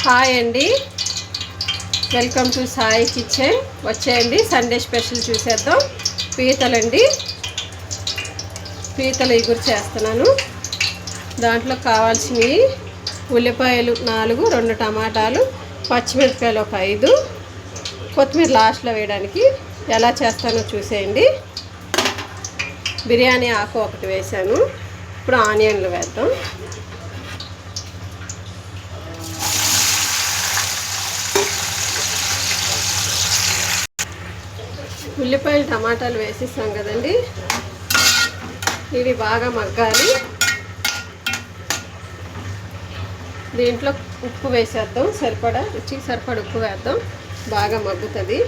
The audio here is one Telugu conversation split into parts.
హాయ్ అండి, వెల్కమ్ టు సాయి కిచెన్. వచ్చేయండి, సండే స్పెషల్ చూసేద్దాం. పీతలండి, పీతల ఇగురు చేస్తున్నాను. దాంట్లో కావాల్సినవి ఉల్లిపాయలు 4, 2 టమాటాలు, పచ్చిమిరపకాయలు ఒక 5, కొత్తిమీర లాస్ట్లో వేయడానికి. ఎలా చేస్తానో చూసేయండి. బిర్యానీ ఆకు ఒకటి వేసాను. ఇప్పుడు ఆనియన్లు వేద్దాం. ఉల్లిపాయలు టమాటాలు వేసేసాం కదండి, ఇవి బాగా మగ్గాలి. దీంట్లో ఉప్పు వేసేద్దాం, సరిపడా రుచికి సరిపడా ఉప్పు వేద్దాం. బాగా మగ్గుతుంది.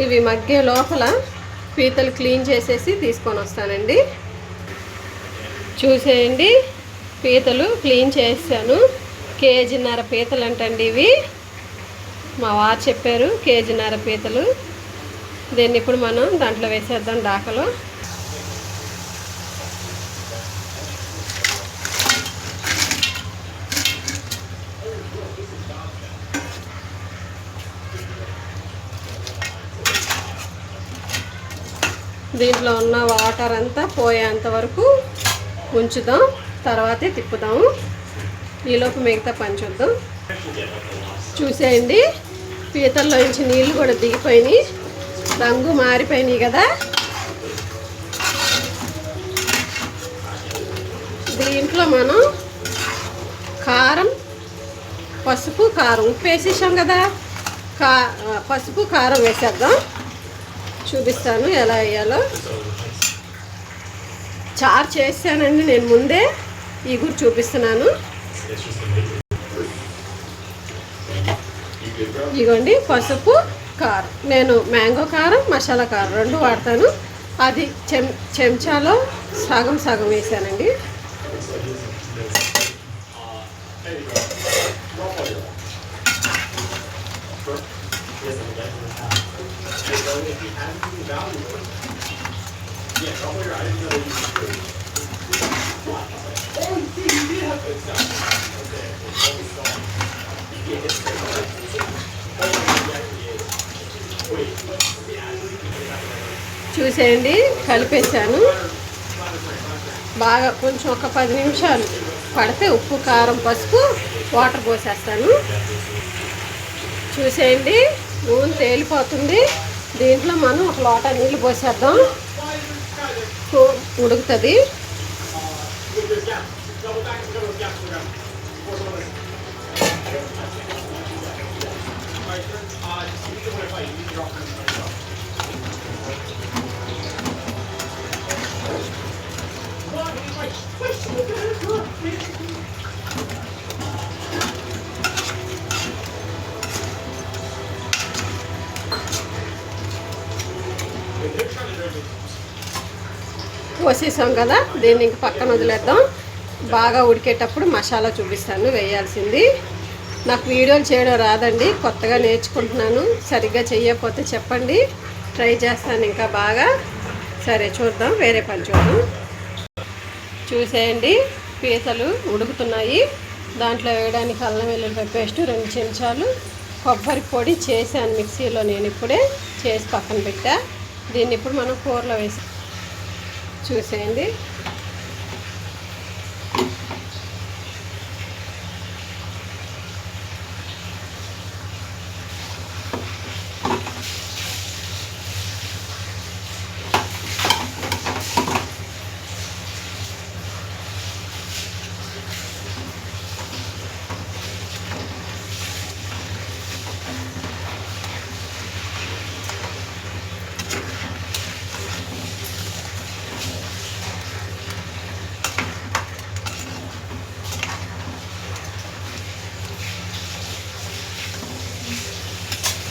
ఇవి మగ్గే లోపల పీతలు క్లీన్ చేసేసి తీసుకొని వస్తానండి. చూసేయండి, పీతలు క్లీన్ చేసాను. 1.5 కేజీ పీతలు అంటండి ఇవి. మా వారు చెప్పారు 1.5 కేజీ పీతలు. దీన్ని ఇప్పుడు మనం దాంట్లో వేసేద్దాం డాకలో. దీంట్లో ఉన్న వాటర్ అంతా పోయేంత వరకు ఉంచుదాం, తర్వాతే తిప్పుదాము. ఈలోపు మిగతా పని చూద్దాం. చూసేయండి, పీతల్లో నుంచి నీళ్ళు కూడా దిగిపోయినాయి, రంగు మారిపోయినాయి కదా. దీంట్లో మనం కారం, పసుపు, కారం, ఉప్పు వేసేసాం కదా. పసుపు కారం వేసేద్దాం. చూపిస్తాను ఎలా వేయాలో. చారు చేసానండి నేను ముందే, ఇగురు చూపిస్తున్నాను. ఇగోండి పసుపు, కారం. నేను మ్యాంగో కారం, మసాలా కారం 2 వాడతాను. అది చెంచాలో సగం సగం వేసానండి. చూసేయండి, కలిపేసాను. బాగా కొంచెం ఒక 10 నిమిషాలు పడితే ఉప్పు, కారం, పసుపు, వాటర్ పోసేస్తాను. చూసేయండి, నూనె తేలిపోతుంది. దీంట్లో మనం ఒక లోటా నీళ్ళు పోసేద్దాం, ఉడుకుతుంది. పోసేసాం కదా, దీన్ని ఇంక పక్కన వదిలేద్దాం. బాగా ఉడికేటప్పుడు మసాలా చూపిస్తాను వేయాల్సింది. నాకు వీడియోలు చేయడం రాదండి, కొత్తగా నేర్చుకుంటున్నాను. సరిగ్గా చేయకపోతే చెప్పండి, ట్రై చేస్తాను ఇంకా బాగా. సరే చూద్దాం, వేరే పని చూద్దాం. చూసేయండి, పీతలు ఉడుకుతున్నాయి. దాంట్లో వేయడానికి అల్లం వెల్లుల్లిపాయ పేస్ట్ 2 చెంచాలు, కొబ్బరి పొడి చేశాను మిక్సీలో, నేను ఇప్పుడే చేసి పక్కన పెట్టా. దీన్ని ఇప్పుడు మనం కూరలో వేసి చూసేయండి.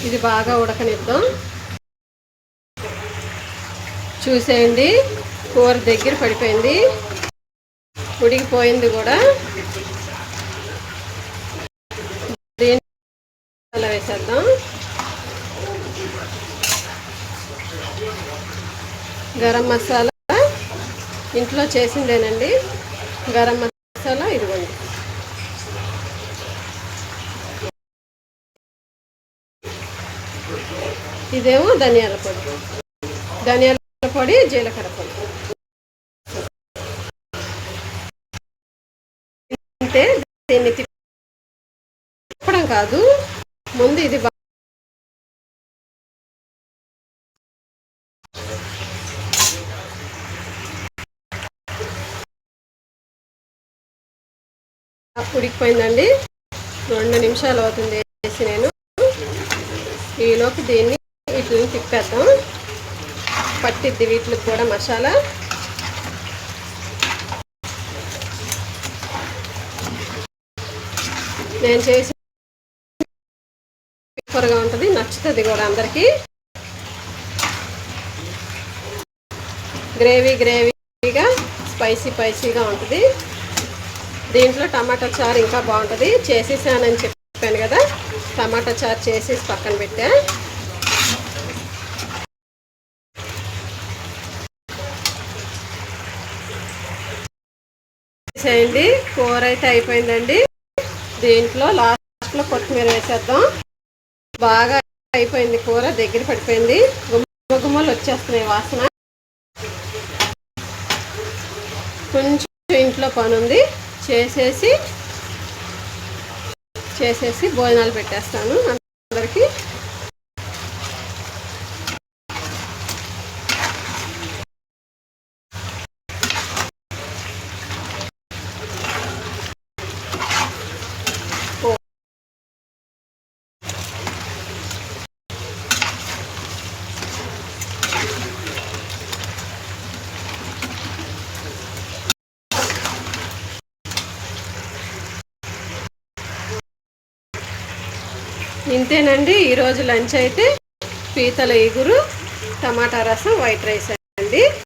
ఇది బాగా ఉడకనిద్దాం. చూసేయండి, కూర దగ్గర పడిపోయింది, ఉడికిపోయింది కూడా. దీన్ని అలా వేసేద్దాం. గరం మసాలా ఇంట్లో చేసిందేనండి. గరం మసాలా ఇదిగోండి. ఇదేమో ధనియాల పొడి, జీలకర్ర పొడి. అంటే దీన్ని తిప్పడం కాదు, ముందు ఇది ఉడికిపోయిందండి. 2 నిమిషాలు అవుతుంది వేసి నేను. ఈలోపు దీన్ని వీటిని తిప్పేద్దాం. పట్టిద్ది వీటికి కూడా మసాలా. నేను చేసి సూపర్గా ఉంటుంది, నచ్చుతుంది కూడా అందరికీ. గ్రేవీగా స్పైసీగా ఉంటుంది. దీంట్లో టమాటా చారు ఇంకా బాగుంటుంది. చేసేసానని చెప్పాను కదా, టమాటా చారు చేసేసి పక్కన పెట్టా. చేయండి. కూర అయితే అయిపోయిందండి. దీంట్లో లాస్ట్లో కొత్తిమీర వేసేద్దాం. బాగా అయిపోయింది కూర, దగ్గర పడిపోయింది. గుమ్మలు వచ్చేస్తున్నాయి వాసన. కొంచెం ఇంట్లో పని ఉంది, చేసేసి భోజనాలు పెట్టేస్తాను అందరికీ. ఇంతేనండి ఈరోజు లంచ్ అయితే. పీతల ఇగురు, టమాటా రసం, వైట్ రైస్ అండి.